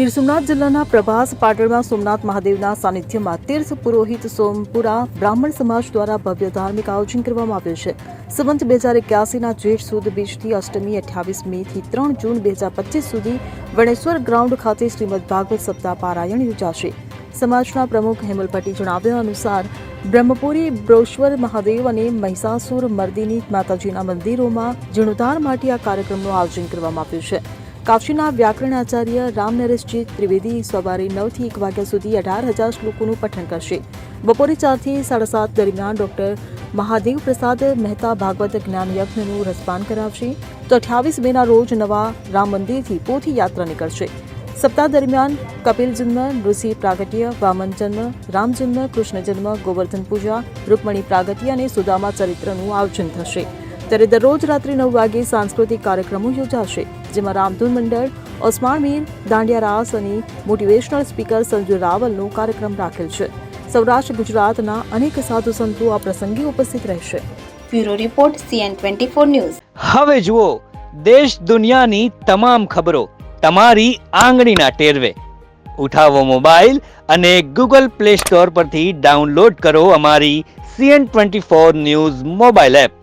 ગીર સોમનાથ જિલ્લાના પ્રભાસ પાટણમાં સોમનાથ મહાદેવના સાનિધ્યમાં તીર્થ પુરોહિત સોમપુરા બ્રાહ્મણ સમાજ દ્વારા ભવ્ય ધાર્મિક આયોજન કરવામાં આવ્યું છે. સંવત 2081ના જેઠ સુદ બીજથી અષ્ટમી 28 મેથી 3 જૂન 2025 સુધી વણેશ્વર ગ્રાઉન્ડ ખાતે શ્રીમદ ભાગવત સપ્તાહ પારાયણ યોજાશે. સમાજના પ્રમુખ હેમલપટ્ટી જણાવ્યા અનુસાર બ્રહ્મપુરી બ્રોશ્વર મહાદેવ અને મહિષાસુર મર્દિની માતાજીના મંદિરોમાં જીર્ણોદ્ધાર માટે આ કાર્યક્રમનું આયોજન કરવામાં આવ્યું છે. કાશીના વ્યાકરણ આચાર્ય રામનરેશજી ત્રિવેદી સવારે 9 થી 1 વાગ્યા સુધી 18,000 શ્લોકોનું પઠન કરશે. બપોરે 4 થી 7:30 દરમિયાન ડોક્ટર મહાદેવ પ્રસાદ મહેતા ભાગવત જ્ઞાન યજ્ઞનું રસપાન કરાવશે. તો 28 મેના રોજ નવા રામ મંદિરથી પોથી યાત્રા નીકળશે. સપ્તાહ દરમિયાન કપિલ જન્મ, ઋષિ પ્રાગટ્ય, વામન જન્મ, રામ જન્મ, કૃષ્ણ જન્મ, ગોવર્ધન પૂજા, રૂકમણી પ્રાગટ્ય અને સુદામા ચરિત્રનું આયોજન થશે. ત્યારે દરરોજ રાત્રે 9 વાગે સાંસ્કૃતિક કાર્યક્રમો યોજાશે, જેમાં રામધૂન મંડળ, ઓસ્માણ મીર, દાંડિયા રાસ અને મોટિવેશનલ સ્પીકર સંજુ રાવલનો કાર્યક્રમ રાખેલ છે. સૌરાષ્ટ્ર ગુજરાતના અનેક સાધુ સંતો આ પ્રસંગે ઉપસ્થિત રહેશે. Bureau report CN24 news. હવે જુઓ દેશ દુનિયાની તમામ ખબરો તમારી આંગળીના ટેરવે. ઉઠાવો મોબાઈલ અને Google Play Store પરથી ડાઉનલોડ કરો અમારી CN24 ન્યૂઝ મોબાઈલ એપ.